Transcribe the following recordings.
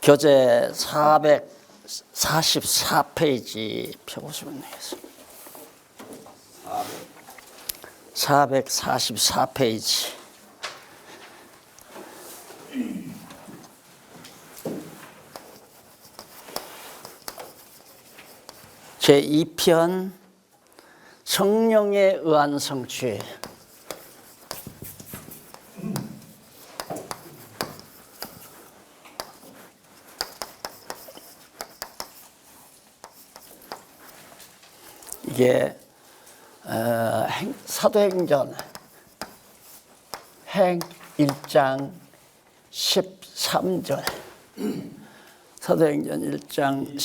교재 444페이지 펴보시면 되겠습니다. 444페이지. 제2편 성령에 의한 성취. 이게 사도행전 행 1장 13절, 사도행전 1장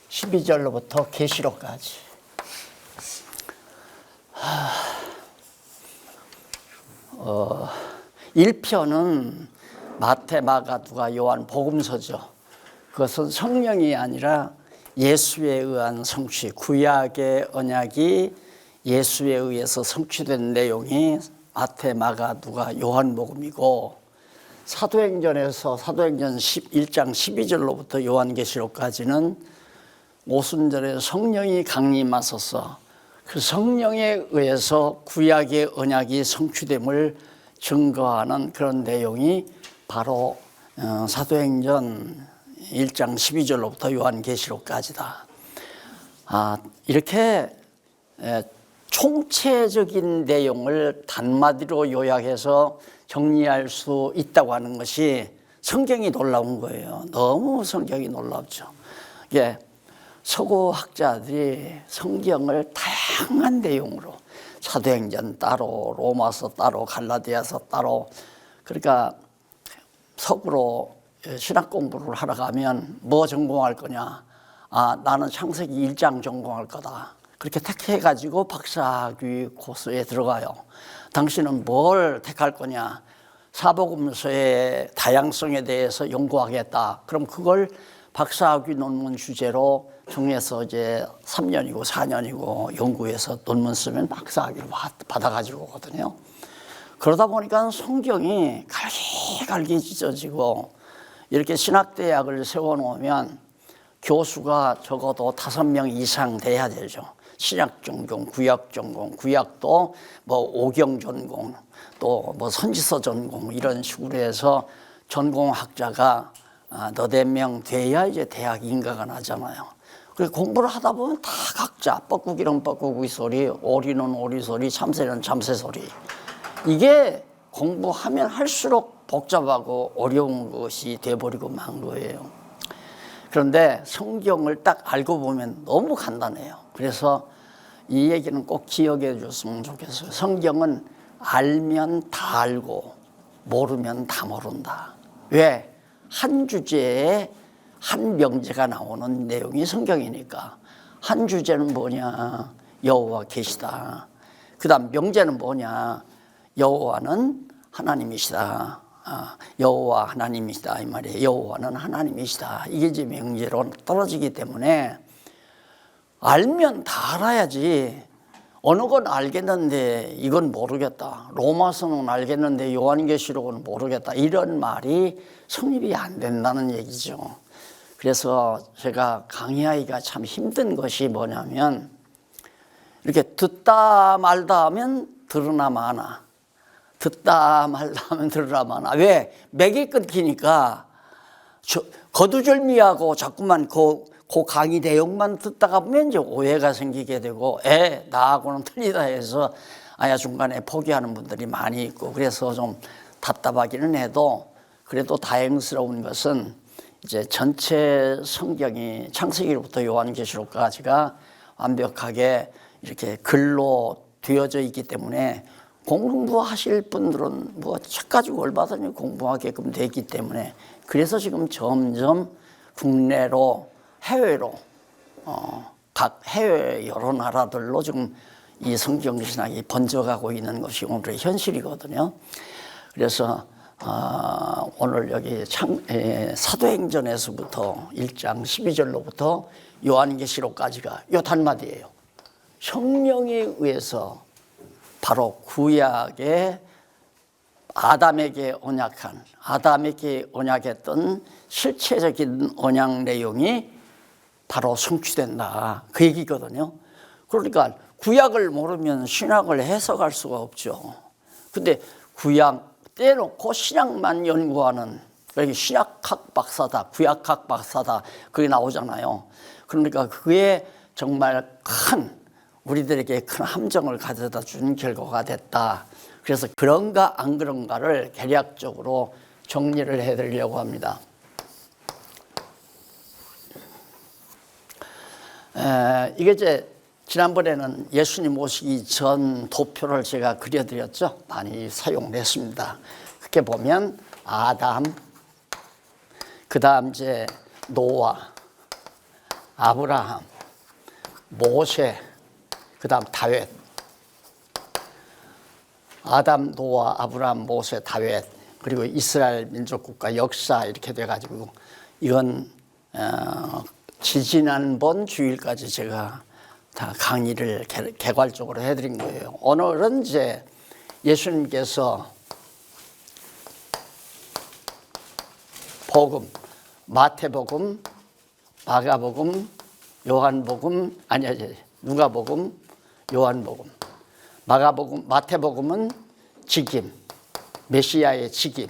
12절로부터 계시록까지. 1편은 마태, 마가, 누가, 요한 복음서죠. 그것은 성령이 아니라 예수에 의한 성취, 구약의 언약이 예수에 의해서 성취된 내용이 마태, 마가, 누가, 요한복음이고, 사도행전에서 사도행전 1장 12절로부터 요한계시록까지는 오순절에 성령이 강림하셔서 그 성령에 의해서 구약의 언약이 성취됨을 증거하는 그런 내용이 바로 사도행전 1장 12절로부터 요한계시록까지다. 이렇게 총체적인 내용을 단마디로 요약해서 정리할 수 있다고 하는 것이 성경이 놀라운 거예요. 너무 성경이 놀랍죠. 이게 서구 학자들이 성경을 다양한 내용으로, 사도행전 따로, 로마서 따로, 갈라디아서 따로, 그러니까 서구로 신학 공부를 하러 가면 뭐 전공할 거냐? 나는 창세기 1장 전공할 거다. 그렇게 택해가지고 박사학위 코스에 들어가요. 당신은 뭘 택할 거냐? 사복음서의 다양성에 대해서 연구하겠다. 그럼 그걸 박사학위 논문 주제로 정해서 이제 3년이고 4년이고 연구해서 논문 쓰면 박사학위를 받아가지고 오거든요. 그러다 보니까 성경이 갈기갈기 찢어지고, 이렇게 신학대학을 세워놓으면 교수가 적어도 5명 이상 돼야 되죠. 신약 전공, 구약 전공, 구약도 뭐 오경 전공, 또 뭐 선지서 전공, 이런 식으로 해서 전공학자가 너댓 명 돼야 이제 대학 인가가 나잖아요. 그래서 공부를 하다 보면 다 각자 뻐꾸기는 뻐꾸기 소리, 오리는 오리 소리, 참새는 참새 소리. 이게 공부하면 할수록 복잡하고 어려운 것이 돼버리고 만 거예요. 그런데 성경을 딱 알고 보면 너무 간단해요. 그래서 이 얘기는 꼭 기억해 줬으면 좋겠어요. 성경은 알면 다 알고 모르면 다 모른다. 왜? 한 주제에 한 명제가 나오는 내용이 성경이니까. 한 주제는 뭐냐? 여호와 계시다. 그 다음 명제는 뭐냐? 여호와는 하나님이시다. 여호와 하나님이시다 이 말이에요. 여호와는 하나님이시다. 이게 이제 명제로 떨어지기 때문에 알면 다 알아야지. 어느 건 알겠는데 이건 모르겠다. 로마서는 알겠는데 요한계시록은 모르겠다. 이런 말이 성립이 안 된다는 얘기죠. 그래서 제가 강의하기가 참 힘든 것이 뭐냐면, 이렇게 듣다 말다 하면 들으나 마나, 듣다 말다 하면 들으나 마나. 왜? 맥이 끊기니까 거두절미하고 자꾸만 그 강의 내용만 듣다가 보면 이제 오해가 생기게 되고, 나하고는 틀리다 해서 아야 중간에 포기하는 분들이 많이 있고, 그래서 좀 답답하기는 해도, 그래도 다행스러운 것은 이제 전체 성경이 창세기로부터 요한계시록까지가 완벽하게 이렇게 글로 되어져 있기 때문에 공부하실 분들은 뭐 책 가지고 얼마든지 공부하게끔 되기 때문에, 그래서 지금 점점 국내로 해외로 각 해외 여러 나라들로 지금 이 성경신학이 번져가고 있는 것이 오늘의 현실이거든요. 그래서 오늘 여기 사도행전에서부터 1장 12절로부터 요한계시록까지가 요 단마디예요. 성령에 의해서 바로 구약의 아담에게 언약했던 실체적인 언약 내용이 바로 성취된다. 그 얘기거든요. 그러니까 구약을 모르면 신약을 해석할 수가 없죠. 근데 구약 떼놓고 신약만 연구하는, 여기 신약학 박사다, 구약학 박사다, 그게 나오잖아요. 그러니까 그게 정말 우리들에게 큰 함정을 가져다 준 결과가 됐다. 그래서 그런가 안 그런가를 개략적으로 정리를 해드리려고 합니다. 이게 이제 지난번에는 예수님 오시기 전 도표를 제가 그려드렸죠. 많이 사용됐습니다. 그렇게 보면 아담, 그 다음 이제 노아, 아브라함, 모세, 그 다음 다윗. 아담, 노아, 아브라함, 모세, 다윗, 그리고 이스라엘 민족국가 역사 이렇게 돼가지고 이건 지지난번 주일까지 제가 다 강의를 개괄적으로 해드린 거예요. 오늘은 이제 예수님께서 복음, 마태복음, 마가복음, 요한복음, 누가복음, 요한복음, 마가복음, 마태복음은 직임, 메시아의 직임,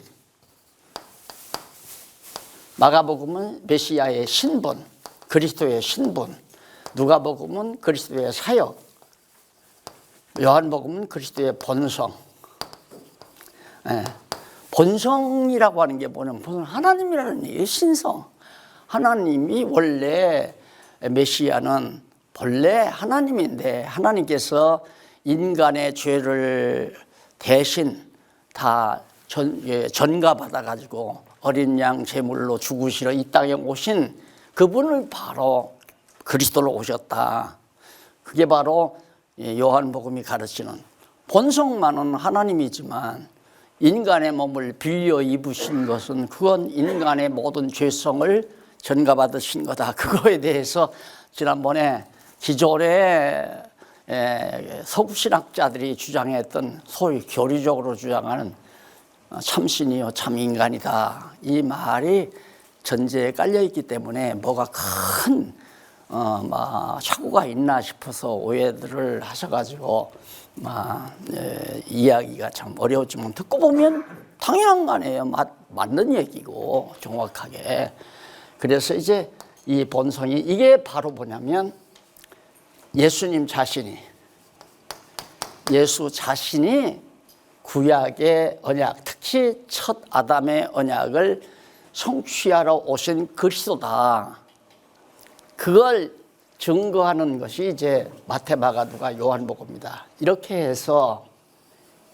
마가복음은 메시아의 신분, 그리스도의 신분, 누가복음은 그리스도의 사역, 요한복음은 그리스도의 본성. 본성이라고 하는 게 뭐냐면 하나님이라는 얘기예요. 신성. 하나님이 원래, 메시아는 본래 하나님인데 하나님께서 인간의 죄를 대신 다 전가받아 가지고 어린 양 제물로 죽으시러 이 땅에 오신 그분을 바로 그리스도로 오셨다. 그게 바로 요한복음이 가르치는, 본성만은 하나님이지만 인간의 몸을 빌려 입으신 것은 그건 인간의 모든 죄성을 전가받으신 거다. 그거에 대해서 지난번에 기존의 서구신학자들이 주장했던, 소위 교리적으로 주장하는 참신이요 참인간이다, 이 말이 전제에 깔려있기 때문에 뭐가 큰 착오가 있나 싶어서 오해들을 하셔가지고 이야기가 참 어려웠지만 듣고 보면 당연한 거 아니에요. 맞는 얘기고 정확하게. 그래서 이제 이 본성이, 이게 바로 뭐냐면 예수 자신이 구약의 언약, 특히 첫 아담의 언약을 성취하러 오신 그리스도다. 그걸 증거하는 것이 이제 마태, 마가, 누가, 요한복음이다. 이렇게 해서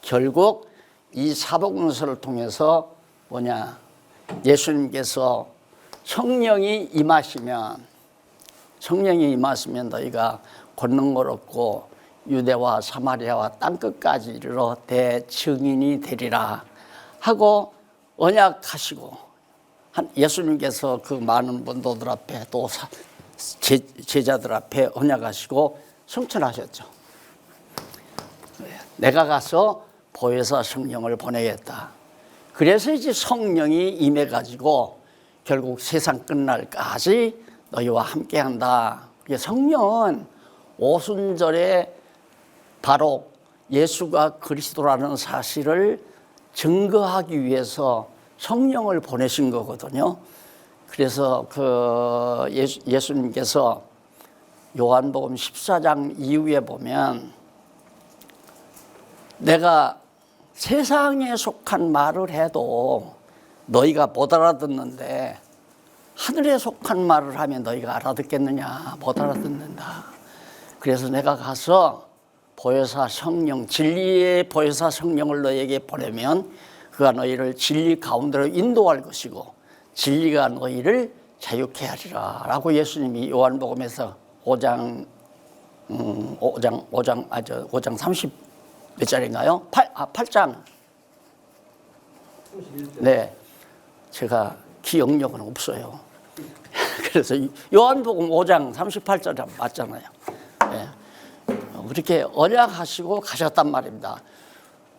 결국 이 사복음서를 통해서 예수님께서 성령이 임하시면 너희가 권능 얻고 유대와 사마리아와 땅끝까지 이르러 대증인이 되리라 하고 언약하시고, 예수님께서 그 많은 문도들 앞에 또 제자들 앞에 언약하시고 성천하셨죠. 내가 가서 보혜사 성령을 보내겠다. 그래서 이제 성령이 임해가지고 결국 세상 끝날까지 너희와 함께한다. 성령은 오순절에 바로 예수가 그리스도라는 사실을 증거하기 위해서 성령을 보내신 거거든요. 그래서 예수님께서 요한복음 14장 이후에 보면, 내가 세상에 속한 말을 해도 너희가 못 알아듣는데 하늘에 속한 말을 하면 너희가 알아듣겠느냐? 못 알아듣는다. 그래서 내가 가서 보혜사 성령, 진리의 보혜사 성령을 너희에게 보내면 그가 너희를 진리 가운데로 인도할 것이고 진리가 너희를 자유케 하리라 라고 예수님이 요한복음에서 5장 30 몇 절인가요? 8장. 네, 제가 기억력은 없어요. 그래서 요한복음 5장 38절 맞잖아요. 네. 그렇게 언약하시고 가셨단 말입니다.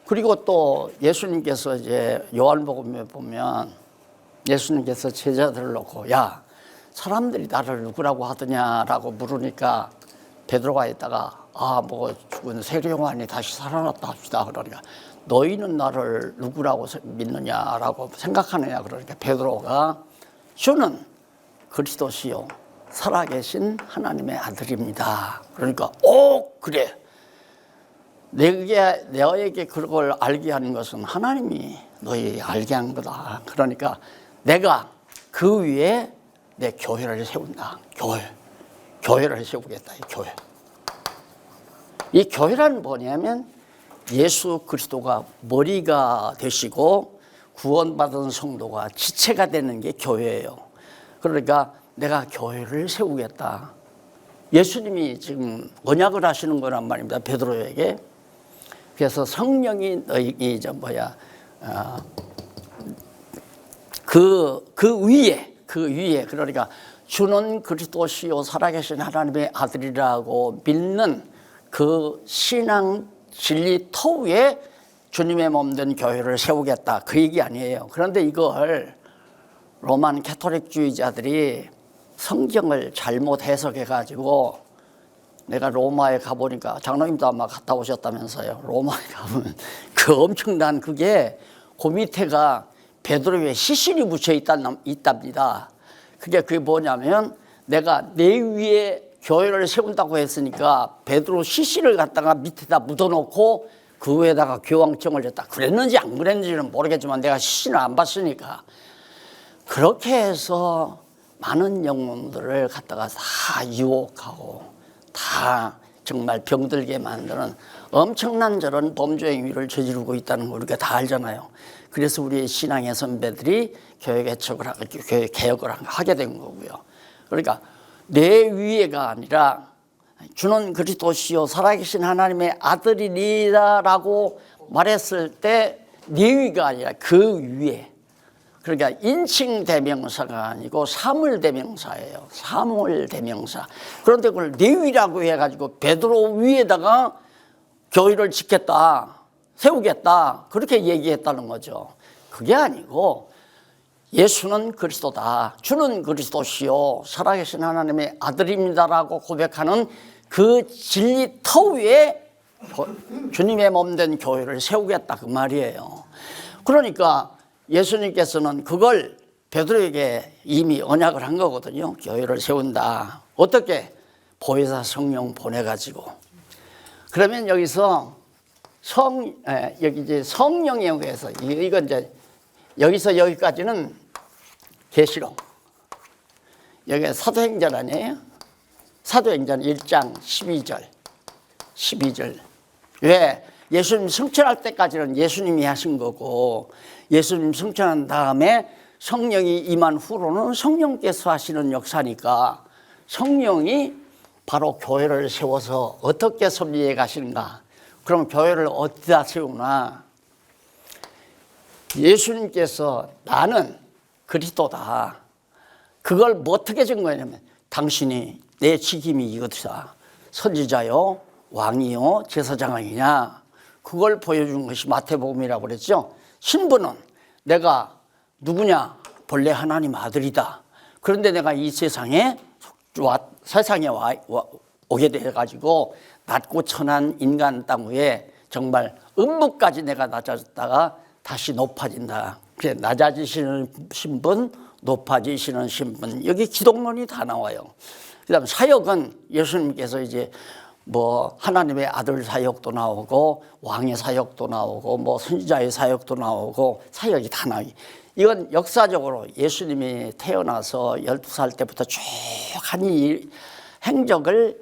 그리고 또 예수님께서 이제 요한복음에 보면 예수님께서 제자들을 놓고 야, 사람들이 나를 누구라고 하더냐라고 물으니까 베드로가 있다가 뭐 죽은 세례요한이 다시 살아났다 합시다. 그러니까 너희는 나를 누구라고 믿느냐라고 생각하느냐. 그러니까 베드로가 주는 그리스도시요 살아계신 하나님의 아들입니다. 그러니까 그래. 너에게 그걸 알게 하는 것은 하나님이 너희 알게 한 거다. 그러니까 내가 그 위에 내 교회를 세운다. 교회를 세우겠다. 이 교회란 뭐냐면 예수 그리스도가 머리가 되시고 구원받은 성도가 지체가 되는 게 교회예요. 그러니까 내가 교회를 세우겠다. 예수님이 지금 언약을 하시는 거란 말입니다. 베드로에게. 그래서 성령이 너희 그 위에 그러니까 주는 그리스도시요 살아계신 하나님의 아들이라고 믿는 그 신앙 진리 터 위에 주님의 몸된 교회를 세우겠다. 그 얘기 아니에요. 그런데 이걸 로만 캐토릭주의자들이 성경을 잘못 해석해 가지고 내가 로마에 가보니까 장로님도 아마 갔다 오셨다면서요. 로마에 가면 그 엄청난 그게 그 밑에가 베드로에 시신이 묻혀 있답니다. 그게 뭐냐면 내가 내 위에 교회를 세운다고 했으니까 베드로 시신을 갖다가 밑에다 묻어놓고 그 위에다가 교황청을 줬다. 그랬는지 안 그랬는지는 모르겠지만 내가 시신을 안 봤으니까. 그렇게 해서 많은 영혼들을 갖다가 다 유혹하고 다 정말 병들게 만드는 엄청난 저런 범죄 행위를 저지르고 있다는 걸 우리가 다 알잖아요. 그래서 우리 신앙의 선배들이 교회 개혁을 하게 된 거고요. 그러니까 내 위에가 아니라 주는 그리스도시요 살아계신 하나님의 아들이니라라고 말했을 때 내 위가 아니라 그 위에. 그러니까 인칭 대명사가 아니고 사물 대명사예요. 사물 대명사. 그런데 그걸 내 위라고 해가지고 베드로 위에다가 교회를 짓겠다, 세우겠다 그렇게 얘기했다는 거죠. 그게 아니고 예수는 그리스도다, 주는 그리스도시요 살아계신 하나님의 아들입니다라고 고백하는 그 진리 터 위에 주님의 몸된 교회를 세우겠다 그 말이에요. 그러니까 예수님께서는 그걸 베드로에게 이미 언약을 한 거거든요. 교회를 세운다. 어떻게? 보혜사 성령 보내가지고. 그러면 여기서 여기 이제 성령에 의해서 이건 이제 여기서 여기까지는 계시록. 여기 사도행전 아니에요? 사도행전 1장 12절. 왜? 예수님 승천할 때까지는 예수님이 하신 거고 예수님 승천한 다음에 성령이 임한 후로는 성령께서 하시는 역사니까 성령이 바로 교회를 세워서 어떻게 섭리해 가시는가. 그럼 교회를 어디다 세우나. 예수님께서 나는 그리스도다. 그걸 뭐 어떻게 증거하냐면 당신이 내 직임이 이것이다. 선지자요 왕이요 제사장이냐. 그걸 보여준 것이 마태복음이라고 그랬죠. 신분은 내가 누구냐? 본래 하나님 아들이다. 그런데 내가 이 세상에 오게 돼가지고 낮고 천한 인간 땅 위에 정말 음부까지 내가 낮아졌다가 다시 높아진다. 그래, 낮아지시는 신분, 높아지시는 신분. 여기 기독론이 다 나와요. 그 다음 사역은 예수님께서 이제 뭐 하나님의 아들 사역도 나오고 왕의 사역도 나오고 뭐 선지자의 사역도 나오고 사역이 다 나와요. 이건 역사적으로 예수님이 태어나서 12살 때부터 쭉 한 행적을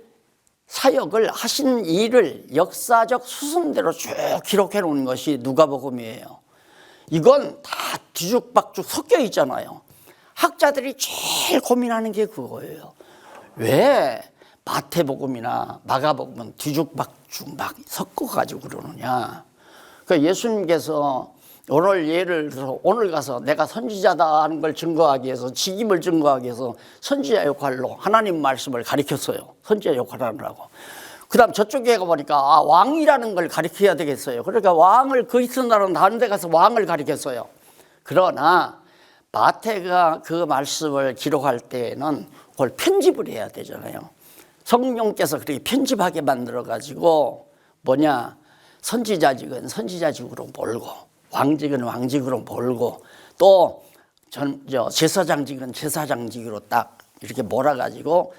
사역을 하신 일을 역사적 수순대로 쭉 기록해 놓은 것이 누가복음이에요. 이건 다 뒤죽박죽 섞여 있잖아요. 학자들이 제일 고민하는 게 그거예요. 왜 마태복음이나 마가복음은 뒤죽박죽 막 섞어가지고 그러느냐. 그러니까 예수님께서 오늘 예를 들어서 오늘 가서 내가 선지자다 하는 걸 증거하기 위해서 직임을 증거하기 위해서 선지자 역할로 하나님 말씀을 가르쳤어요. 선지자 역할을 하느라고. 그다음 저쪽에 가보니까 왕이라는 걸 가리켜야 되겠어요. 그러니까 왕을 그리스 나라는 다른 데 가서 왕을 가리켰어요. 그러나 마태가 그 말씀을 기록할 때에는 그걸 편집을 해야 되잖아요. 성령께서 그렇게 편집하게 만들어가지고 선지자직은 선지자직으로 몰고 왕직은 왕직으로 몰고 또 제사장직은 제사장직으로 딱 이렇게 몰아가지고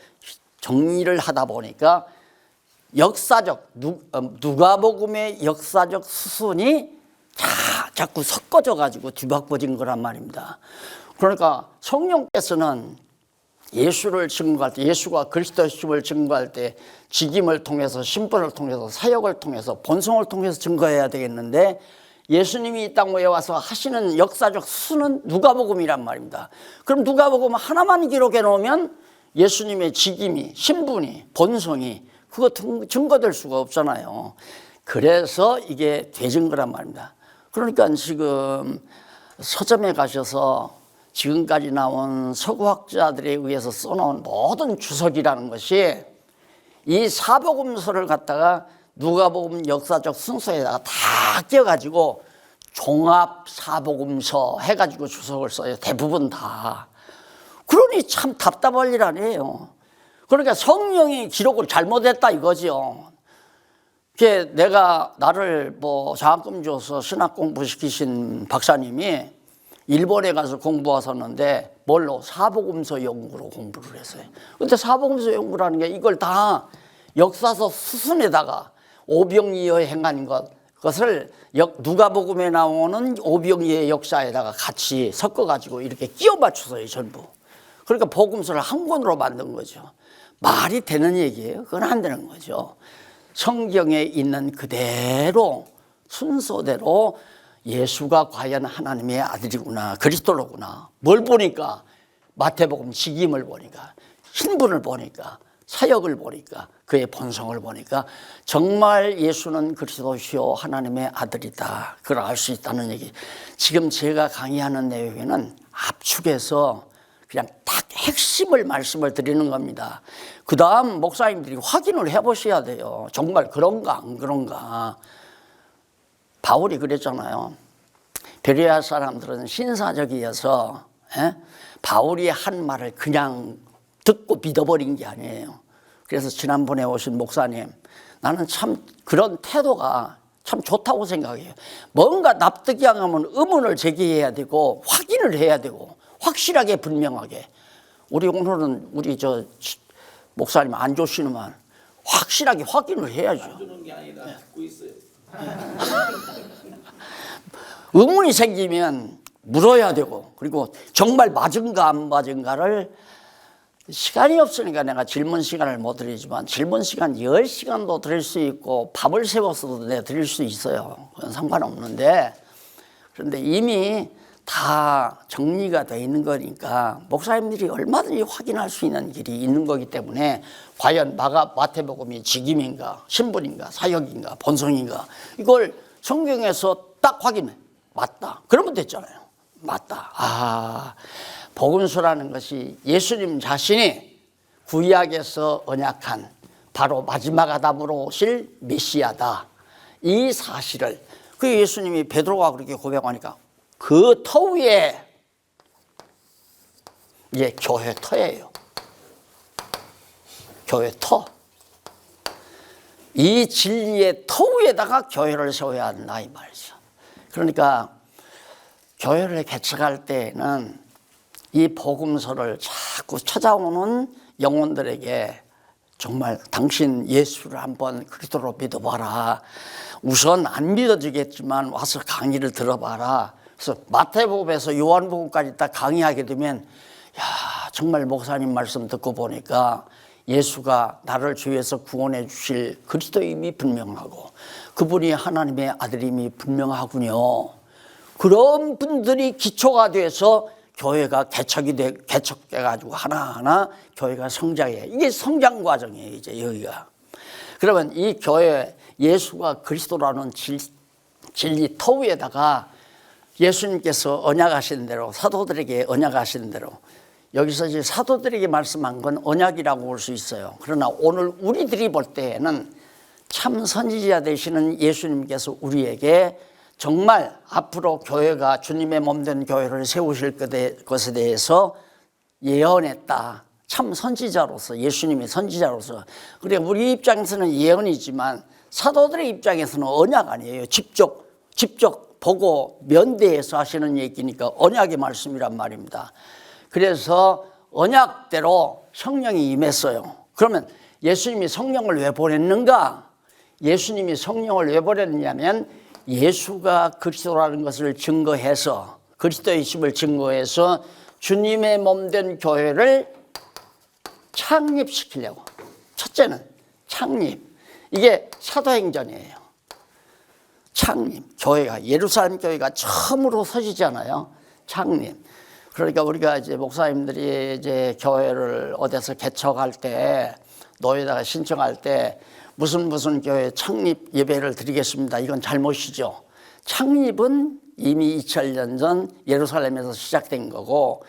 정리를 하다 보니까 역사적 누가복음의 역사적 수순이 자꾸 섞어져 가지고 뒤바꿔진 거란 말입니다. 그러니까 성령께서는 예수를 증거할 때, 예수가 그리스도심을 증거할 때 직임을 통해서, 신분을 통해서, 사역을 통해서, 본성을 통해서 증거해야 되겠는데, 예수님이 이 땅에 와서 하시는 역사적 수는 누가복음이란 말입니다. 그럼 누가복음 하나만 기록해 놓으면 예수님의 직임이, 신분이, 본성이 그거 증거될 수가 없잖아요. 그래서 이게 되진 거란 말입니다. 그러니까 지금 서점에 가셔서 지금까지 나온 서구학자들에 의해서 써놓은 모든 주석이라는 것이 이 사복음서를 갖다가 누가복음 역사적 순서에다가 다 끼워가지고 종합 사복음서 해가지고 주석을 써요. 대부분 다. 그러니 참 답답할 일 아니에요. 그러니까 성령이 기록을 잘못했다 이거죠. 내가 나를 장학금 줘서 신학 공부시키신 박사님이 일본에 가서 공부하셨는데 사복음서 연구로 공부를 했어요. 근데 사복음서 연구라는 게 이걸 다 역사서 수순에다가 오병이어 행한 것을 누가복음에 나오는 오병이의 역사에다가 같이 섞어가지고 이렇게 끼워 맞춰서요, 전부. 그러니까 복음서를 한 권으로 만든 거죠. 말이 되는 얘기예요? 그건 안 되는 거죠. 성경에 있는 그대로 순서대로 예수가 과연 하나님의 아들이구나, 그리스도로구나. 뭘 보니까 마태복음 직임을 보니까, 신분을 보니까, 사역을 보니까, 그의 본성을 보니까 정말 예수는 그리스도시요 하나님의 아들이다. 그걸 알 수 있다는 얘기. 지금 제가 강의하는 내용에는 압축해서 그냥 딱 핵심을 말씀을 드리는 겁니다. 그 다음 목사님들이 확인을 해보셔야 돼요. 정말 그런가 안 그런가. 바울이 그랬잖아요. 베레아 사람들은 신사적이어서 바울이 한 말을 그냥 듣고 믿어버린 게 아니에요. 그래서 지난번에 오신 목사님, 나는 참 그런 태도가 참 좋다고 생각해요. 뭔가 납득이 안 가면 의문을 제기해야 되고 확인을 해야 되고 확실하게 분명하게. 오늘은 우리 목사님 안 좋으시는만 확실하게 확인을 해야죠. 안 주는 게 아니라 듣고 있어요. 의문이 생기면 물어야 되고, 그리고 정말 맞은가 안 맞은가를 시간이 없으니까 내가 질문 시간을 못 드리지만 질문 시간 10시간도 드릴 수 있고 밥을 세워서도 내가 드릴 수 있어요. 그건 상관없는데, 그런데 이미 다 정리가 되어 있는 거니까 목사님들이 얼마든지 확인할 수 있는 길이 있는 거기 때문에 과연 마태복음이 직임인가, 신분인가, 사역인가, 본성인가, 이걸 성경에서 딱 확인해. 맞다. 그러면 됐잖아요. 맞다. 복음서라는 것이 예수님 자신이 구약에서 언약한 바로 마지막 아담으로 오실 메시아다. 이 사실을 그 예수님이 베드로가 그렇게 고백하니까 그 터 위에 교회 터예요. 교회 터. 이 진리의 터 위에다가 교회를 세워야 한다 이 말이죠. 그러니까 교회를 개척할 때는 이 복음서를 자꾸 찾아오는 영혼들에게 정말 당신 예수를 한번 그리스도로 믿어봐라. 우선 안 믿어지겠지만 와서 강의를 들어봐라. 그래서 마태복음에서 요한복음까지 딱 강의하게 되면 정말 목사님 말씀 듣고 보니까 예수가 나를 죄에서 구원해 주실 그리스도임이 분명하고 그분이 하나님의 아들임이 분명하군요. 그런 분들이 기초가 돼서 교회가 개척돼가지고 하나하나 교회가 성장해. 이게 성장 과정이에요, 이제 여기가. 그러면 이 교회, 예수가 그리스도라는 진리 터 위에다가 예수님께서 언약하신 대로, 사도들에게 언약하신 대로, 여기서 이제 사도들에게 말씀한 건 언약이라고 볼 수 있어요. 그러나 오늘 우리들이 볼 때에는 참 선지자 되시는 예수님께서 우리에게 정말 앞으로 교회가 주님의 몸된 교회를 세우실 것에 대해서 예언했다. 참 선지자로서, 예수님이 선지자로서. 그래 우리 입장에서는 예언이지만 사도들의 입장에서는 언약 아니에요. 직접 보고 면대해서 하시는 얘기니까 언약의 말씀이란 말입니다. 그래서 언약대로 성령이 임했어요. 그러면 예수님이 성령을 왜 보냈는가? 예수님이 성령을 왜 보냈냐면 예수가 그리스도라는 것을 증거해서, 그리스도의 힘을 증거해서 주님의 몸된 교회를 창립시키려고. 첫째는 창립. 이게 사도행전이에요. 창립. 교회가, 예루살렘 교회가 처음으로 서지잖아요. 창립. 그러니까 우리가 이제 목사님들이 이제 교회를 어디서 개척할 때, 노예다가 신청할 때 무슨 교회 창립 예배를 드리겠습니다. 이건 잘못이죠. 창립은 이미 2000년 전 예루살렘에서 시작된 거고,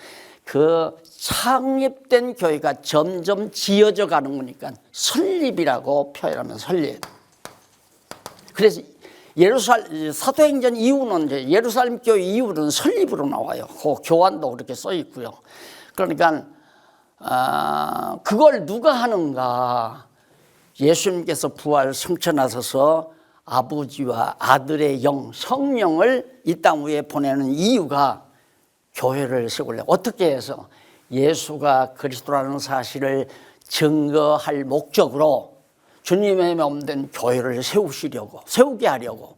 그 창립된 교회가 점점 지어져 가는 거니까 설립이라고 표현하면 설립. 그래서 사도행전 이후는 이제 예루살렘 교회 이후는 설립으로 나와요. 그 교환도 그렇게 써 있고요. 그러니까 그걸 누가 하는가? 예수님께서 부활 승천하셔서 아버지와 아들의 영, 성령을 이 땅 위에 보내는 이유가 교회를 세우려고. 어떻게 해서? 예수가 그리스도라는 사실을 증거할 목적으로 주님의 몸된 교회를 세우게 하려고.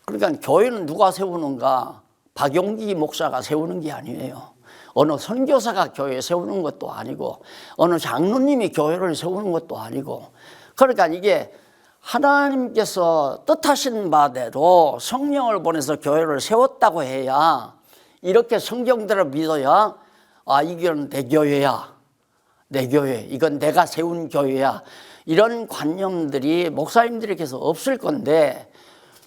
그러니까 교회는 누가 세우는가? 박용기 목사가 세우는 게 아니에요. 어느 선교사가 교회 세우는 것도 아니고, 어느 장로님이 교회를 세우는 것도 아니고. 그러니까 이게 하나님께서 뜻하신 바대로 성령을 보내서 교회를 세웠다고 해야, 이렇게 성경대로 믿어야, 아, 이건 내 교회야. 내 교회. 이건 내가 세운 교회야. 이런 관념들이 목사님들에게서 없을 건데,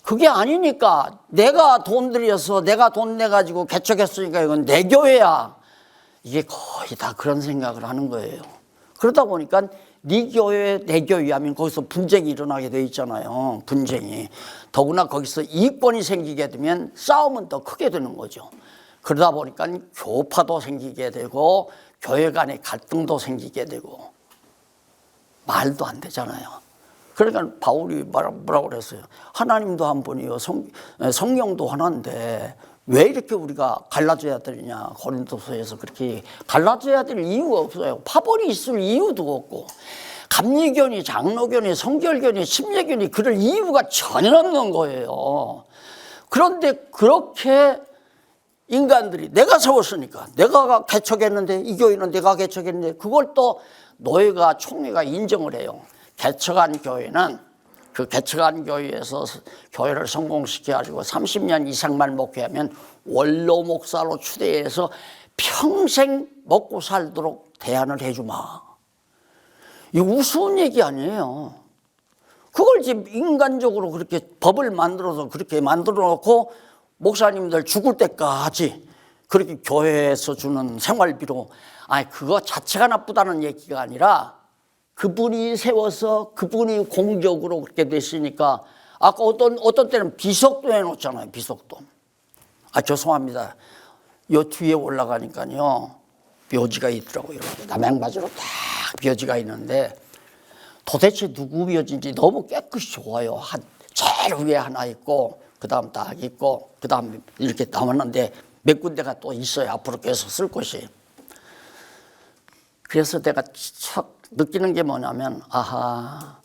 그게 아니니까 내가 돈 들여서 내가 돈 내가지고 개척했으니까 이건 내 교회야. 이게 거의 다 그런 생각을 하는 거예요. 그러다 보니까 네 교회 내 교회 하면 거기서 분쟁이 일어나게 돼 있잖아요. 분쟁이. 더구나 거기서 이권이 생기게 되면 싸움은 더 크게 되는 거죠. 그러다 보니까 교파도 생기게 되고 교회 간의 갈등도 생기게 되고 말도 안 되잖아요. 그러니까 바울이 뭐라고 그랬어요? 하나님도 한 분이요, 성령도 하나인데 왜 이렇게 우리가 갈라져야 되느냐. 고린도서에서 그렇게 갈라져야 될 이유가 없어요. 파벌이 있을 이유도 없고, 감리교니 장로교니 성결교니 심예교니 그럴 이유가 전혀 없는 거예요. 그런데 그렇게 인간들이 내가 세웠으니까, 내가 개척했는데, 이 교회는 내가 개척했는데, 그걸 또 노예가 총회가 인정을 해요. 개척한 교회는 그 개척한 교회에서 교회를 성공시켜가지고 30년 이상만 목회하면 원로 목사로 추대해서 평생 먹고 살도록 대안을 해주마. 이거 우스운 얘기 아니에요. 그걸 지금 인간적으로 그렇게 법을 만들어서 그렇게 만들어 놓고 목사님들 죽을 때까지 그렇게 교회에서 주는 생활비로, 아니 그거 자체가 나쁘다는 얘기가 아니라 그분이 세워서 그분이 공적으로 그렇게 됐으니까, 아까 어떤 때는 비석도 해놓잖아요. 비석도. 아, 죄송합니다. 요 뒤에 올라가니까요 묘지가 있더라고요. 이렇게 남양바지로 딱 묘지가 있는데 도대체 누구 묘지인지 너무 깨끗이 좋아요. 제일 위에 하나 있고 그 다음 딱 있고 그 다음 이렇게 남았는데 몇 군데가 또 있어요. 앞으로 계속 쓸 곳이. 그래서 내가 척 느끼는 게 뭐냐면, 아하,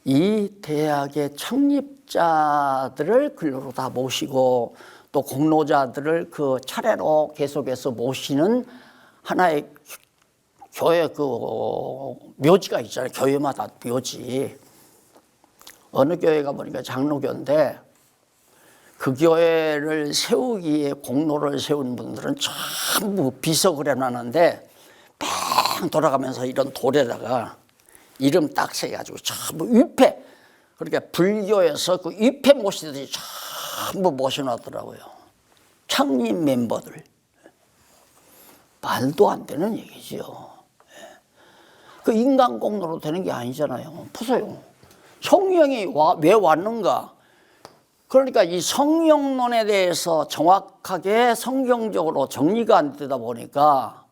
이 대학의 창립자들을 근로로 다 모시고 또 공로자들을 그 차례로 계속해서 모시는 하나의 교회 그 묘지가 있잖아요. 교회마다 묘지. 어느 교회가 보니까 장로교인데 그 교회를 세우기에 공로를 세운 분들은 전부 비석을 해놨는데 뺑 돌아가면서 이런 돌에다가 이름 딱 새가지고 전부 위패, 그러니까 불교에서 그 위패 모시듯이 전부 모셔놨더라고요. 창립 멤버들. 말도 안 되는 얘기죠. 그 인간 공로로 되는 게 아니잖아요. 보세요. 성령이 왜 왔는가? 그러니까 이 성령론에 대해서 정확하게 성경적으로 정리가 안 되다 보니까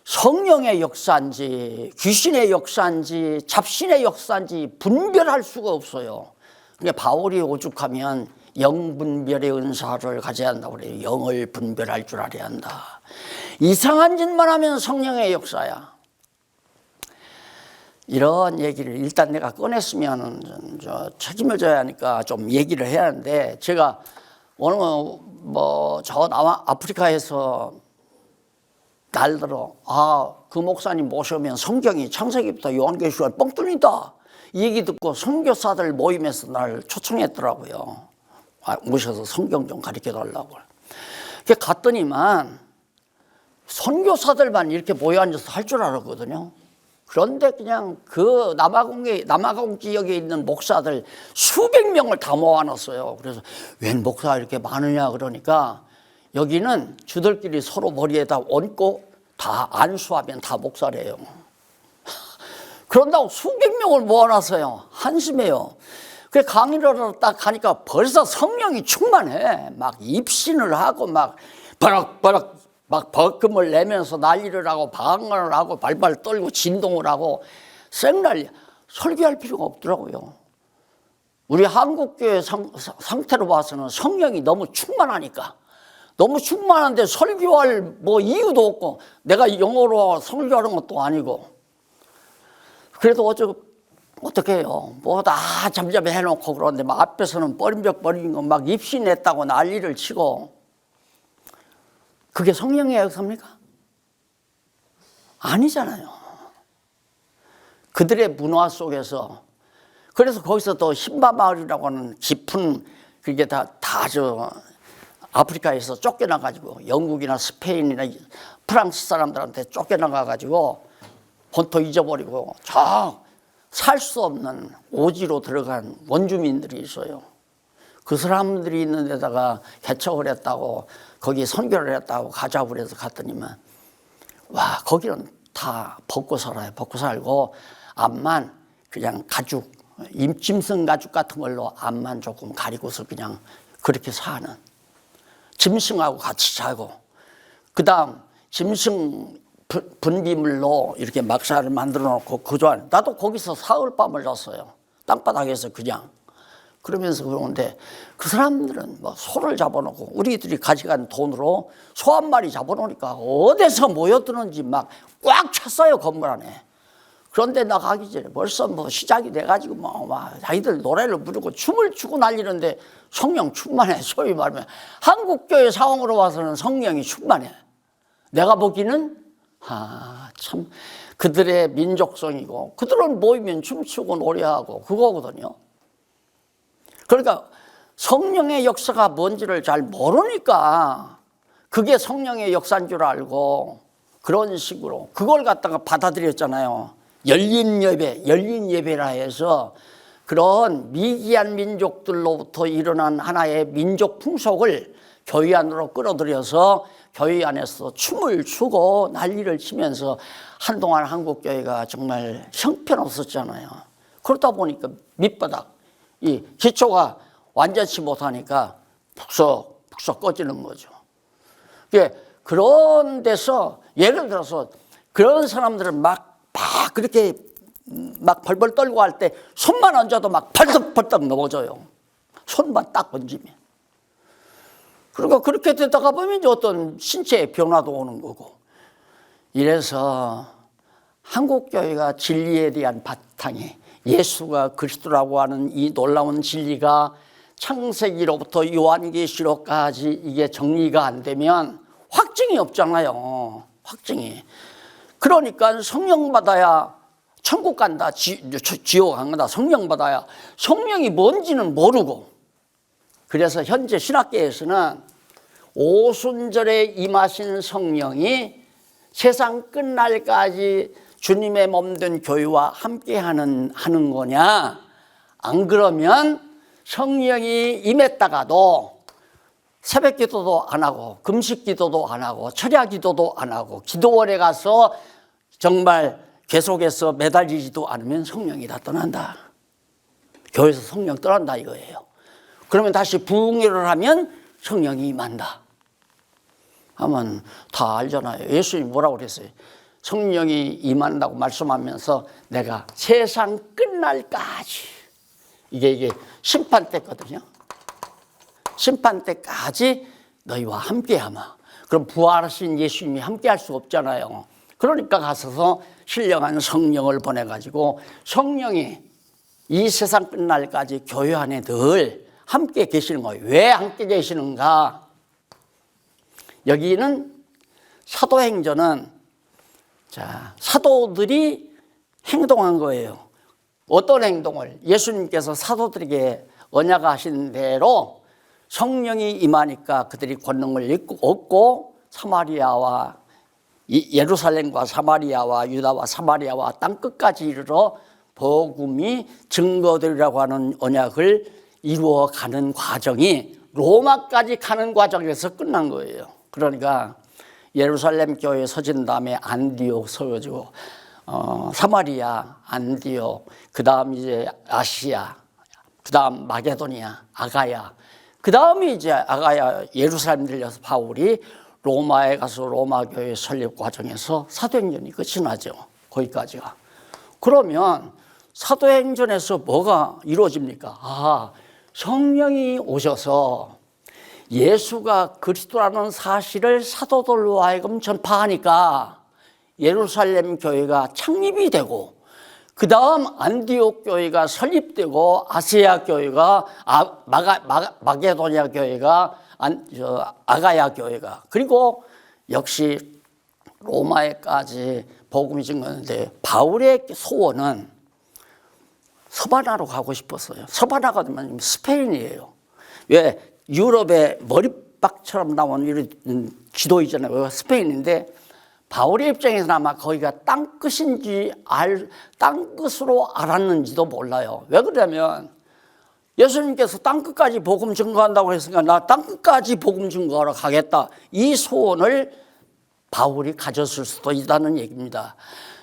성령의 역사인지 귀신의 역사인지 잡신의 역사인지 분별할 수가 없어요. 그러니까 바울이 오죽하면 영분별의 은사를 가져야 한다고 그래요. 영을 분별할 줄 알아야 한다. 이상한 짓만 하면 성령의 역사야. 이런 얘기를 일단 내가 꺼냈으면 책임을 져야 하니까 좀 얘기를 해야 하는데, 제가 어느 아프리카에서 날들어 그 목사님 모시면 성경이 창세기부터 요한계시록 뻥 뚫린다 이 얘기 듣고 선교사들 모임에서 날 초청했더라고요. 오셔서 성경 좀 가르쳐 달라고. 갔더니만 선교사들만 이렇게 모여 앉아서 할 줄 알았거든요. 그런데 그냥 그 남아공 지역에 있는 목사들 수백 명을 다 모아놨어요. 그래서 웬 목사 이렇게 많으냐 그러니까 여기는 주들끼리 서로 머리에다 얹고 다 안수하면 다 목사래요. 그런다고 수백 명을 모아놨어요. 한심해요. 그래서 강의를 딱 가니까 벌써 성령이 충만해. 막 입신을 하고 막 버럭버럭 막 벌금을 내면서 난리를 하고 방언을 하고 발발 떨고 진동을 하고 생난리. 설교할 필요가 없더라고요. 우리 한국교회 상태로 봐서는 성령이 너무 충만하니까, 너무 충만한데 설교할 이유도 없고, 내가 영어로 설교하는 것도 아니고. 그래도 어떻게 해요? 다 잠잠히 해놓고 그러는데 막 앞에서는 버린 거 막 입신했다고 난리를 치고. 그게 성령의 역사입니까? 아니잖아요. 그들의 문화 속에서. 그래서 거기서 또 힌바마을이라고 하는 깊은, 그게 다 아프리카에서 쫓겨나가지고 영국이나 스페인이나 프랑스 사람들한테 쫓겨나가가지고 본토 잊어버리고 살 수 없는 오지로 들어간 원주민들이 있어요. 그 사람들이 있는 데다가 개척을 했다고, 거기 선교를 했다고 가자고 그래서 갔더니만, 거기는 다 벗고 살아요. 벗고 살고 앞만 그냥 가죽, 짐승 가죽 같은 걸로 앞만 조금 가리고서 그냥 그렇게 사는, 짐승하고 같이 자고, 그 다음 짐승 분비물로 이렇게 막사를 만들어 놓고 나도 거기서 사흘 밤을 잤어요. 땅바닥에서 그냥. 그러면서 그러는데 그 사람들은 소를 잡아놓고 우리들이 가져간 돈으로 소 한 마리 잡아놓으니까 어디서 모여드는지 막 꽉 찼어요, 건물 안에. 그런데 나 가기 전에 벌써 시작이 돼가지고 자기들 노래를 부르고 춤을 추고 난리는데 성령 충만해. 소위 말하면 한국교회 상황으로 봐서는 성령이 충만해. 내가 보기는 참 그들의 민족성이고, 그들은 모이면 춤추고 노래하고 그거거든요. 그러니까 성령의 역사가 뭔지를 잘 모르니까 그게 성령의 역사인 줄 알고 그런 식으로 그걸 갖다가 받아들였잖아요. 열린 예배라 해서 그런 미기한 민족들로부터 일어난 하나의 민족 풍속을 교회 안으로 끌어들여서 교회 안에서 춤을 추고 난리를 치면서 한동안 한국교회가 정말 형편없었잖아요. 그러다 보니까 밑바닥, 이 기초가 완전치 못하니까 푹석 꺼지는 거죠. 그런 데서 예를 들어서 그런 사람들은 막 그렇게 막 벌벌 떨고 할 때 손만 얹어도 막 벌떡벌떡 넘어져요. 손만 딱 얹으면. 그러니까 그렇게 되다가 보면 이제 어떤 신체의 변화도 오는 거고. 이래서 한국교회가 진리에 대한 바탕이, 예수가 그리스도라고 하는 이 놀라운 진리가 창세기로부터 요한계시록까지 이게 정리가 안 되면 확증이 없잖아요. 확증이. 그러니까 성령 받아야 천국 간다, 지옥 안 간다, 성령 받아야. 성령이 뭔지는 모르고. 그래서 현재 신학계에서는 오순절에 임하신 성령이 세상 끝날까지 주님의 몸된 교회와 함께 하는 거냐, 안 그러면 성령이 임했다가도 새벽 기도도 안 하고 금식 기도도 안 하고 철야 기도도 안 하고 기도원에 가서 정말 계속해서 매달리지도 않으면 성령이 다 떠난다. 교회에서 성령 떠난다 이거예요. 그러면 다시 부흥회를 하면 성령이 임한다 하면 다 알잖아요. 예수님이 뭐라고 그랬어요? 성령이 임한다고 말씀하면서 내가 세상 끝날까지 이게 심판 때거든요. 심판 때까지 너희와 함께하마. 그럼 부활하신 예수님이 함께할 수 없잖아요. 그러니까 가서서 신령한 성령을 보내가지고 성령이 이 세상 끝날까지 교회 안에 늘 함께 계시는 거예요. 왜 함께 계시는가? 여기는 사도행전은 사도들이 행동한 거예요. 어떤 행동을? 예수님께서 사도들에게 언약하신 대로 성령이 임하니까 그들이 권능을 얻고 사마리아와 예루살렘과 사마리아와 유다와 사마리아와 땅끝까지 이르러 복음이 증거되리라고 하는 언약을 이루어가는 과정이 로마까지 가는 과정에서 끝난 거예요. 그러니까 예루살렘 교회 서진 다음에 안디옥 서가지고 사마리아, 안디옥, 그 다음 이제 아시아, 그 다음 마게도니아, 아가야, 그 다음에 이제 아가야 예루살렘 들려서 바울이 로마에 가서 로마 교회 설립 과정에서 사도행전이 끝이 나죠. 거기까지가. 그러면 사도행전에서 뭐가 이루어집니까? 성령이 오셔서 예수가 그리스도라는 사실을 사도들로 하여금 전파하니까 예루살렘 교회가 창립이 되고 그 다음 안디옥 교회가 설립되고 아시아 교회가 마게도니아 교회가 아가야 교회가 그리고 역시 로마에까지 복음이 증거했는데 바울의 소원은 서바나로 가고 싶었어요. 서바나가 되면 스페인이에요. 왜? 유럽의 머리박처럼 나온 이런 지도 있잖아요. 스페인인데 바울의 입장에서는 아마 거기가 땅끝인지 땅끝으로 알았는지도 몰라요. 왜 그러냐면 예수님께서 땅끝까지 복음 증거한다고 했으니까 나 땅끝까지 복음 증거하러 가겠다. 이 소원을 바울이 가졌을 수도 있다는 얘기입니다.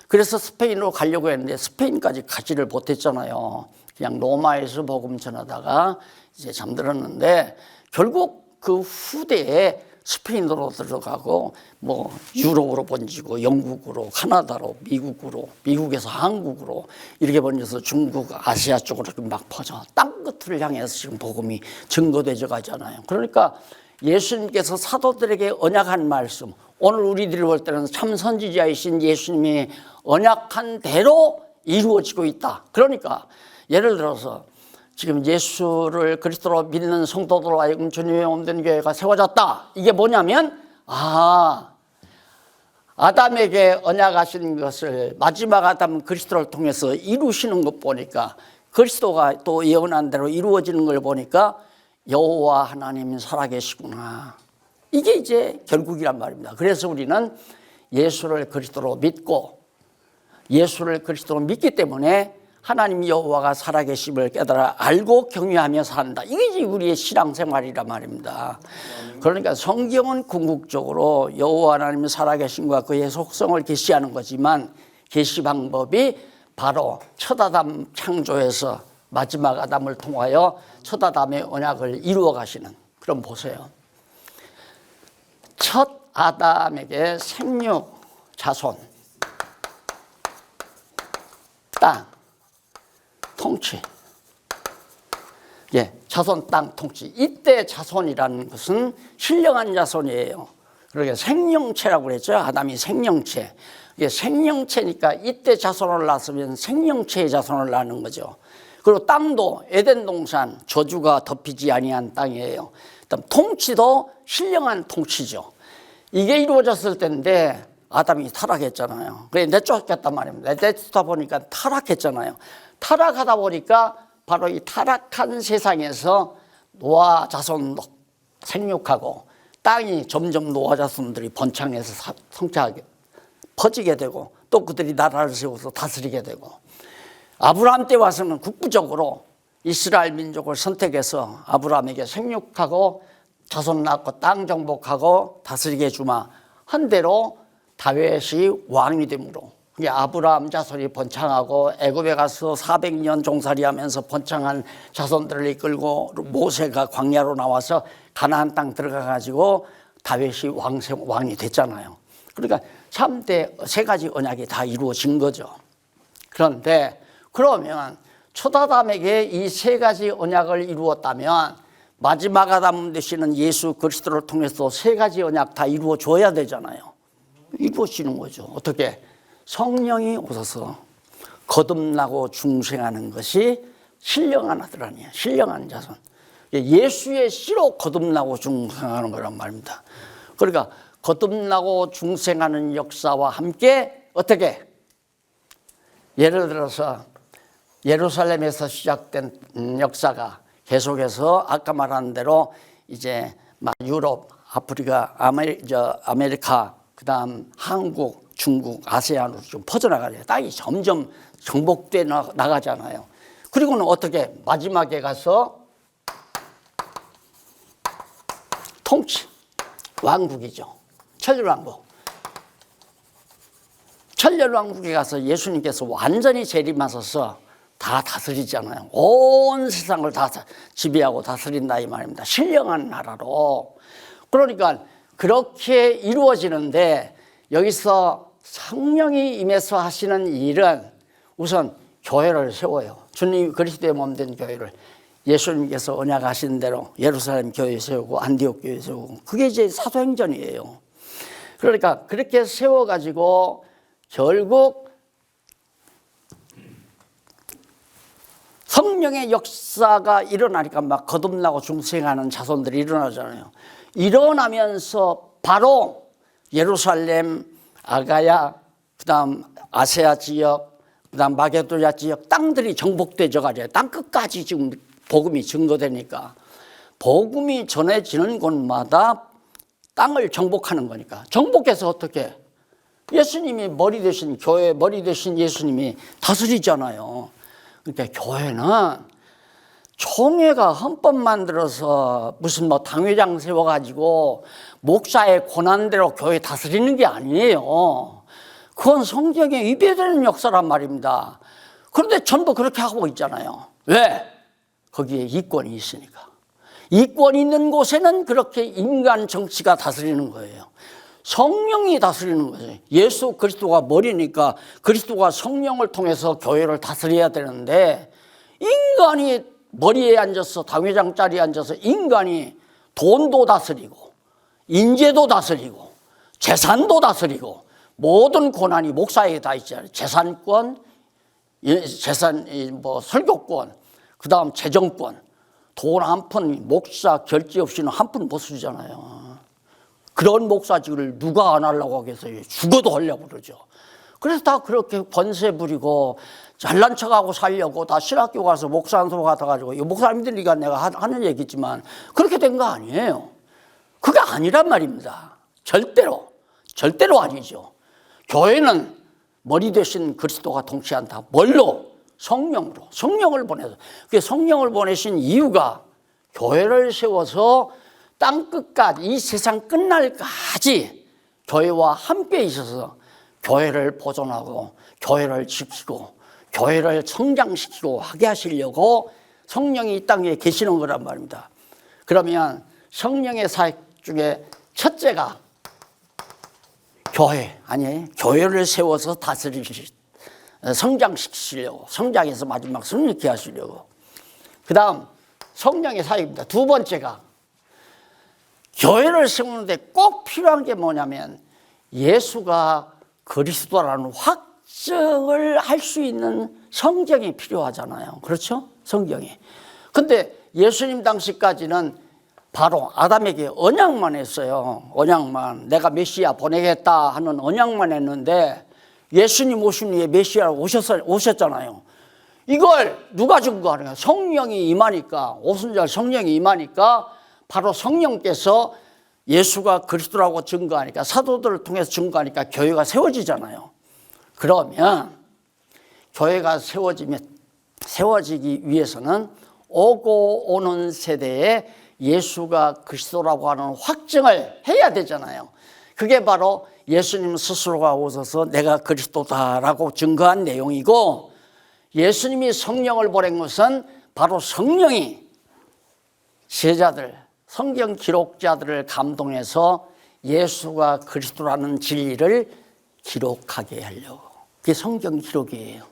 그래서 스페인으로 가려고 했는데 스페인까지 가지를 못했잖아요. 그냥 로마에서 복음 전하다가 이제 잠들었는데 결국 그 후대에 스페인으로 들어가고 뭐 유럽으로 번지고 영국으로 카나다로 미국으로 미국에서 한국으로 이렇게 번져서 중국 아시아 쪽으로 막 퍼져 땅끝을 향해서 지금 복음이 증거되져 가잖아요. 그러니까 예수님께서 사도들에게 언약한 말씀 오늘 우리들이 볼 때는 참 선지자이신 예수님이 언약한 대로 이루어지고 있다. 그러니까 예를 들어서 지금 예수를 그리스도로 믿는 성도들로 하여금 주님의 몸된 교회가 세워졌다. 이게 뭐냐면 아담에게 언약하신 것을 마지막 아담 그리스도를 통해서 이루시는 것 보니까 그리스도가 또 예언한 대로 이루어지는 걸 보니까 여호와 하나님 살아계시구나. 이게 이제 결국이란 말입니다. 그래서 우리는 예수를 그리스도로 믿고 예수를 그리스도로 믿기 때문에 하나님 여호와가 살아계심을 깨달아 알고 경외하며 산다. 이게 이제 우리의 신앙생활이란 말입니다. 그러니까 성경은 궁극적으로 여호와 하나님이 살아계심과 그의 속성을 계시하는 거지만 계시 방법이 바로 첫 아담 창조에서 마지막 아담을 통하여 첫 아담의 언약을 이루어 가시는. 그럼 보세요. 첫 아담에게 생육, 자손, 땅, 통치. 자손, 땅, 통치. 이때 자손이라는 것은 신령한 자손이에요. 그러니까 생명체라고 그랬죠. 아담이 생명체. 이게 생명체니까 이때 자손을 낳았으면 생명체의 자손을 낳는 거죠. 그리고 땅도 에덴 동산 저주가 덮이지 아니한 땅이에요. 그다음 통치도 신령한 통치죠. 이게 이루어졌을 때인데 아담이 타락했잖아요. 그래 내쫓겼단 말입니다. 내쫓다 보니까 타락했잖아요. 타락하다 보니까 바로 이 타락한 세상에서 노아 자손 생육하고 땅이 점점 노아 자손들이 번창해서 성취하게 퍼지게 되고 또 그들이 나라를 세워서 다스리게 되고 아브라함 때 와서는 국부적으로 이스라엘 민족을 선택해서 아브라함에게 생육하고 자손 낳고 땅 정복하고 다스리게 주마 한 대로 다윗이 왕이 되므로 그게 아브라함 자손이 번창하고 애굽에 가서 400년 종살이하면서 번창한 자손들을 이끌고 모세가 광야로 나와서 가나안 땅 들어가가지고 다윗이 왕이 됐잖아요. 그러니까 3대 세 가지 언약이 다 이루어진 거죠. 그런데 그러면 초다담에게 이 세 가지 언약을 이루었다면 마지막 아담 되시는 예수 그리스도를 통해서 세 가지 언약 다 이루어줘야 되잖아요. 이루어지는 거죠. 어떻게? 성령이 오셔서 거듭나고 중생하는 것이 신령한 아들 아니에요. 신령한 자손. 예수의 씨로 거듭나고 중생하는 거란 말입니다. 그러니까 거듭나고 중생하는 역사와 함께 어떻게? 예를 들어서 예루살렘에서 시작된 역사가 계속해서 아까 말한 대로 이제 유럽, 아프리카, 아메리카, 그다음 한국, 중국, 아세안으로 좀 퍼져나가요. 땅이 점점 정복돼 나가잖아요. 그리고는 어떻게 마지막에 가서 통치, 왕국이죠. 천년왕국. 천년왕국에 가서 예수님께서 완전히 재림하셔서 다 다스리잖아요. 온 세상을 다 지배하고 다스린다 이 말입니다. 신령한 나라로. 그러니까 그렇게 이루어지는데 여기서 성령이 임해서 하시는 일은 우선 교회를 세워요. 주님 그리스도의 몸된 교회를 예수님께서 언약하신 대로 예루살렘 교회 세우고 안디옥 교회 세우고 그게 이제 사도행전이에요. 그러니까 그렇게 세워가지고 결국 성령의 역사가 일어나니까 막 거듭나고 중생하는 자손들이 일어나잖아요. 일어나면서 바로 예루살렘, 아가야, 그다음 아세아 지역, 그다음 마게도냐 지역 땅들이 정복되져 가지고 땅 끝까지 지금 복음이 증거되니까 복음이 전해지는 곳마다 땅을 정복하는 거니까 정복해서 어떻게 예수님이 머리 되신 교회 머리 되신 예수님이 다스리잖아요. 그러니까 교회는 총회가 헌법 만들어서 무슨 뭐 당회장 세워가지고 목사의 권한대로 교회 다스리는 게 아니에요. 그건 성경에 위배되는 역사란 말입니다. 그런데 전부 그렇게 하고 있잖아요. 왜? 거기에 이권이 있으니까. 이권이 있는 곳에는 그렇게 인간 정치가 다스리는 거예요. 성령이 다스리는 거예요. 예수 그리스도가 머리니까 그리스도가 성령을 통해서 교회를 다스려야 되는데 인간이 머리에 앉아서 당회장 자리에 앉아서 인간이 돈도 다스리고 인재도 다스리고 재산도 다스리고 모든 권한이 목사에게 다 있잖아요. 재산권, 뭐 설교권, 그 다음 재정권, 돈 한 푼 목사 결제 없이는 한 푼 못 쓰잖아요. 그런 목사직을 누가 안 하려고 하겠어요. 죽어도 하려고 그러죠. 그래서 다 그렇게 권세 부리고 잘난 척하고 살려고 다 신학교 가서 목사 한 소리 가가지고 목사님들이가 내가 하는 얘기지만 그렇게 된 거 아니에요. 그게 아니란 말입니다. 절대로 아니죠. 교회는 머리 대신 그리스도가 통치한다. 뭘로? 성령으로. 성령을 보내서. 그 성령을 보내신 이유가 교회를 세워서 땅 끝까지 이 세상 끝날까지 교회와 함께 있어서 교회를 보존하고 교회를 지키고 교회를 성장시키고 하게 하시려고 성령이 이 땅에 계시는 거란 말입니다. 그러면 성령의 사역 중에 첫째가 교회 아니에요. 교회를 세워서 성장시키시려고 성장해서 마지막 승리케 하시려고. 그 다음 성령의 사역입니다. 두 번째가 교회를 세우는데 꼭 필요한 게 뭐냐면 예수가 그리스도라는 확증을 할 수 있는 성경이 필요하잖아요. 그렇죠? 성경이. 근데 예수님 당시까지는 바로 아담에게 언약만 했어요. 언약만. 내가 메시아 보내겠다 하는 언약만 했는데 예수님 오신 후에 메시아로 오셨잖아요. 이걸 누가 증거하느냐? 성령이 임하니까, 오순절 성령이 임하니까 바로 성령께서 예수가 그리스도라고 증거하니까 사도들을 통해서 증거하니까 교회가 세워지잖아요. 그러면 교회가 세워지기 위해서는 오고 오는 세대에 예수가 그리스도라고 하는 확증을 해야 되잖아요. 그게 바로 예수님 스스로가 오셔서 내가 그리스도다라고 증거한 내용이고, 예수님이 성령을 보낸 것은 바로 성령이 제자들, 성경 기록자들을 감동해서 예수가 그리스도라는 진리를 기록하게 하려고. 그게 성경 기록이에요.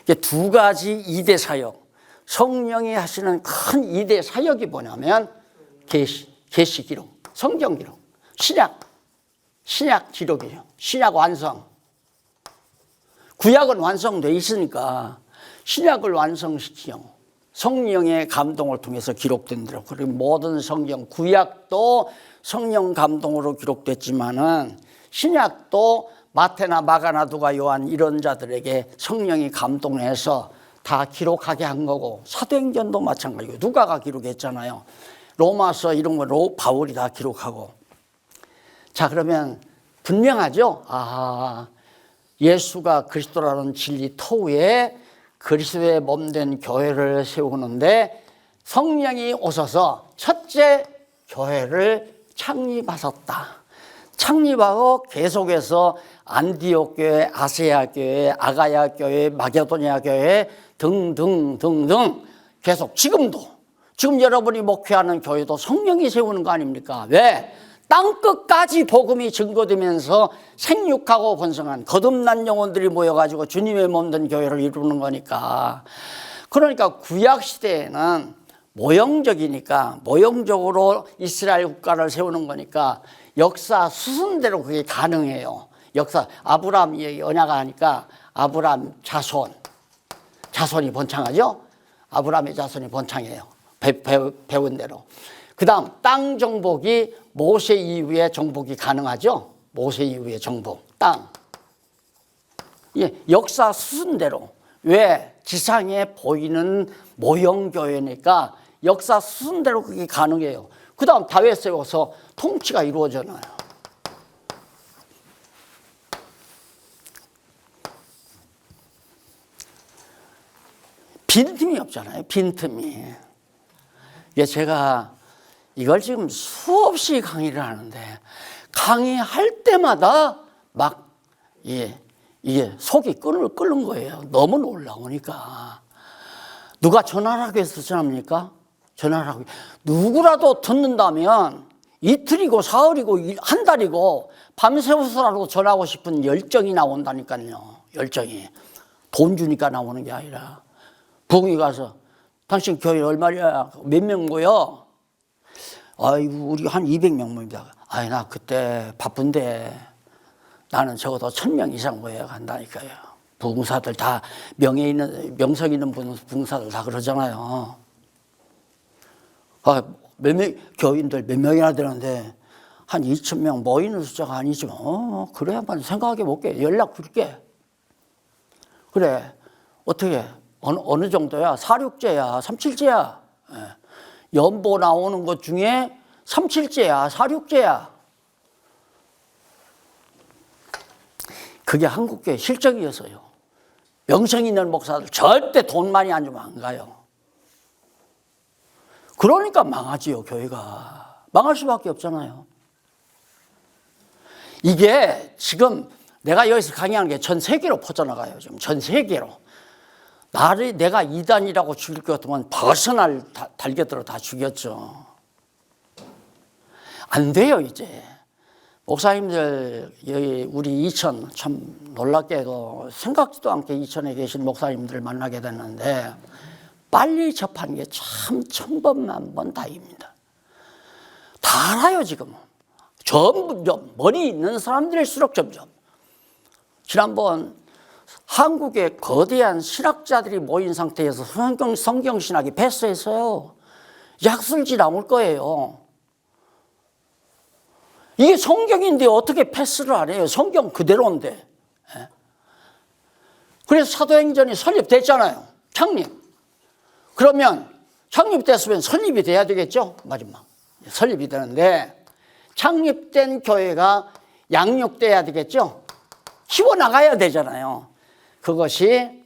이게 두 가지 2대 사역, 성령이 하시는 큰 2대 사역이 뭐냐면 계시 기록, 성경 기록, 신약 기록이에요. 신약 완성. 구약은 완성돼 있으니까 신약을 완성시키요. 성령의 감동을 통해서 기록된 대로. 그리고 모든 성경, 구약도 성령 감동으로 기록됐지만은 신약도 마태나 마가나 누가 요한 이런 자들에게 성령이 감동해서 다 기록하게 한 거고, 사도행전도 마찬가지고, 누가가 기록했잖아요. 로마서 이런 거 바울이 다 기록하고. 자, 그러면 분명하죠? 예수가 그리스도라는 진리 터위에 그리스도의 몸된 교회를 세우는데 성령이 오셔서 첫째 교회를 창립하셨다. 창립하고 계속해서 안디옥 교회, 아세아 교회, 아가야 교회, 마게도니아 교회 등등등등 계속 지금 여러분이 목회하는 교회도 성령이 세우는 거 아닙니까? 왜? 땅끝까지 복음이 증거되면서 생육하고 번성한 거듭난 영혼들이 모여가지고 주님의 몸된 교회를 이루는 거니까. 그러니까 구약시대에는 모형적으로 이스라엘 국가를 세우는 거니까 역사 수순대로 그게 가능해요. 역사, 아브라함이 언약을 하니까 아브라함 자손이 번창하죠? 아브라함의 자손이 번창해요. 배운 대로. 그 다음 땅 정복이 모세 이후에 정복이 가능하죠. 모세 이후에 정복, 땅. 예, 역사 수순대로. 왜? 지상에 보이는 모형교회니까 역사 수순대로 그게 가능해요. 그 다음 다윗 세워서 통치가 이루어져요. 빈틈이 없잖아요. 빈틈이. 예, 제가 이걸 지금 수없이 강의를 하는데 강의할 때마다 막 이게 속이 끓는 거예요. 너무 놀라우니까. 누가 전화를 하고 해서 전합니까? 전화를 하고. 누구라도 듣는다면 이틀이고 사흘이고 한 달이고 밤새워서라도 전하고 싶은 열정이 나온다니까요. 열정이. 돈 주니까 나오는 게 아니라. 부흥이 가서 당신 교회 얼마냐? 몇 명 모여? 아이고, 우리 한 200명 모입니다. 아이, 나 그때 바쁜데 나는 적어도 1000명 이상 모여야 한다니까요. 부흥사들 다 명성 있는 부흥사들 다 그러잖아요. 교인들 몇 명이나 되는데 한 2000명 모이는 숫자가 아니죠. 그래, 한번 생각해 볼게. 연락 줄게. 그래, 어떻게, 어느 정도야? 4.6제야? 3.7제야? 연보 나오는 것 중에 3.7제야? 4.6제야? 그게 한국교회 실적이어서요. 명성 있는 목사들 절대 돈 많이 안 주면 안 가요. 그러니까 망하지요, 교회가. 망할 수밖에 없잖아요. 이게 지금 내가 여기서 강의하는 게 전 세계로 퍼져나가요. 지금 전 세계로. 내가 이단이라고 죽일 것 같으면 벗어날 달걀들을 다 죽였죠. 안 돼요, 이제. 목사님들, 여기 우리 이천, 참 놀랍게도 생각지도 않게 이천에 계신 목사님들을 만나게 됐는데 빨리 접하는 게 참 천번만번 다입니다. 다 알아요, 지금. 전부 머리 있는 사람들일수록 점점. 지난번 한국의 거대한 신학자들이 모인 상태에서 성경신학이 패스했어요. 약술지 나올 거예요. 이게 성경인데 어떻게 패스를 안 해요? 성경 그대로인데. 그래서 사도행전이 설립됐잖아요. 창립. 그러면 창립됐으면 설립이 돼야 되겠죠? 마지막. 설립이 되는데 창립된 교회가 양육돼야 되겠죠? 키워나가야 되잖아요. 그것이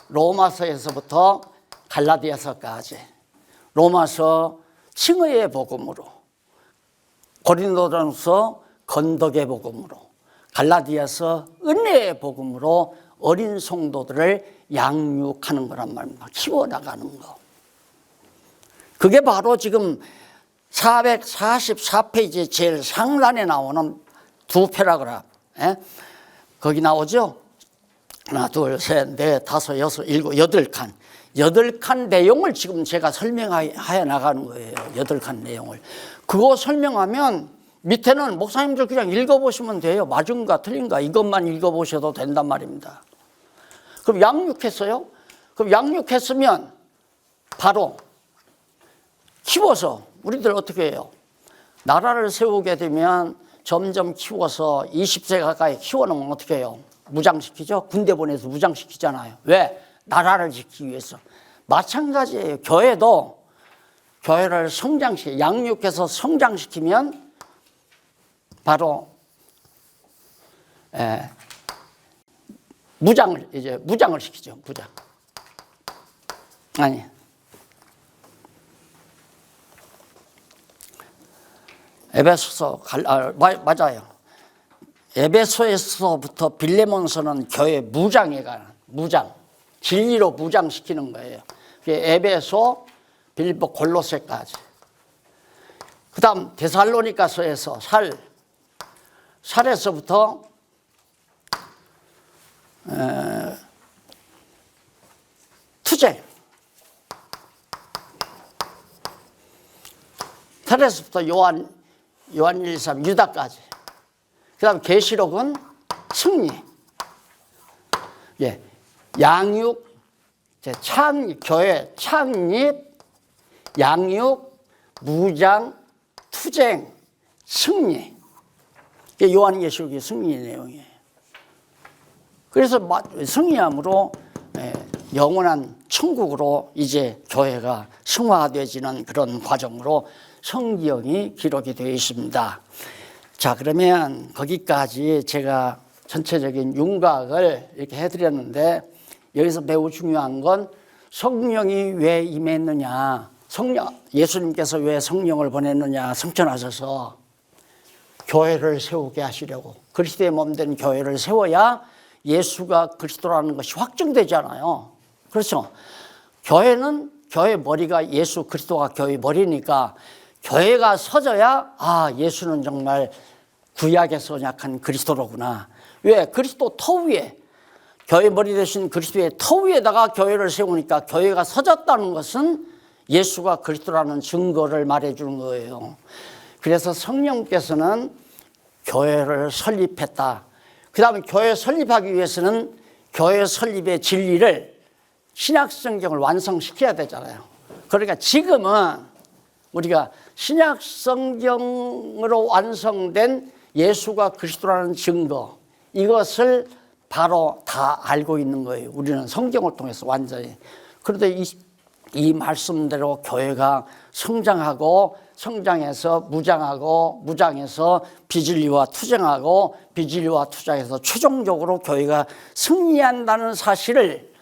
로마서에서부터 갈라디아서까지 로마서 칭의의 복음으로 고린도전서 건덕의 복음으로, 갈라디아서 은혜의 복음으로 어린 성도들을 양육하는 거란 말입니다. 키워나가는 거. 그게 바로 지금 444페이지 제일 상단에 나오는 두 패러그래프. 거기 나오죠? 하나, 둘, 셋, 넷, 다섯, 여섯, 일곱, 여덟 칸 내용을 지금 제가 설명하여 나가는 거예요. 8칸 내용을. 그거 설명하면 밑에는 목사님들 그냥 읽어보시면 돼요. 맞은가 틀린가 이것만 읽어보셔도 된단 말입니다. 그럼 양육했어요? 그럼 양육했으면 바로 키워서 우리들 어떻게 해요? 나라를 세우게 되면 점점 키워서 20세 가까이 키워놓으면 어떻게 해요? 무장시키죠? 군대 보내서 무장시키잖아요. 왜? 나라를 지키기 위해서. 마찬가지예요. 교회도 교회를 양육해서 성장시키면 바로 무장을 시키죠. 무장. 아니. 에베소서 맞아요. 에베소에서부터 빌레몬서는 교회 무장에 관한 무장, 진리로 무장시키는 거예요. 에베소, 빌립보, 골로새까지. 그 다음 데살로니가서에서 살에서부터 투쟁, 살에서부터 요한 1, 3, 유다까지. 그 다음 계시록은 승리. 양육, 교회 창립, 양육, 무장, 투쟁, 승리. 이게 요한계시록의 승리 내용이에요. 그래서 승리함으로 영원한 천국으로 이제 교회가 승화되어지는 그런 과정으로 성경이 기록이 되어 있습니다. 자, 그러면 거기까지 제가 전체적인 윤곽을 이렇게 해드렸는데, 여기서 매우 중요한 건 성령이 왜 임했느냐, 예수님께서 왜 성령을 보냈느냐, 성천하셔서 교회를 세우게 하시려고. 그리스도의 몸된 교회를 세워야 예수가 그리스도라는 것이 확증되잖아요. 그렇죠? 교회 머리가 예수 그리스도가 교회 머리니까 교회가 서져야 예수는 정말 구약에서 약한 그리스도로구나. 왜? 그리스도 터 위에, 교회 머리 대신 그리스도의 터 위에다가 교회를 세우니까 교회가 서졌다는 것은 예수가 그리스도라는 증거를 말해주는 거예요. 그래서 성령께서는 교회를 설립했다. 그 다음에 교회 설립하기 위해서는 교회 설립의 진리를 신약성경을 완성시켜야 되잖아요. 그러니까 지금은 우리가 신약성경으로 완성된 예수가 그리스도라는 증거, 이것을 바로 다 알고 있는 거예요. 우리는 성경을 통해서 완전히. 그런데 이 말씀대로 교회가 성장하고, 성장해서 무장하고, 무장해서 비진리와 투쟁하고, 비진리와 투쟁해서 최종적으로 교회가 승리한다는 사실을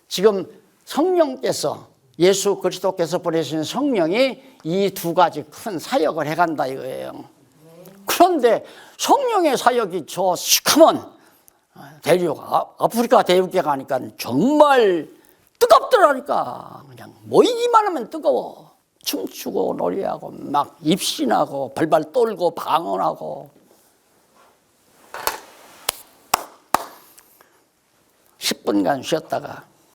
지금 성령께서, 예수 그리스도께서 보내신 성령이 이 두 가지 큰 사역을 해간다 이거예요. 그런데 성령의 사역이 저 시커먼 대륙, 아프리카 대륙에 가니까 정말 뜨겁더라니까. 그냥 모이기만 하면 뜨거워. 춤추고 노래하고 막 입신하고 발발 떨고 방언하고. 10분간 쉬었다가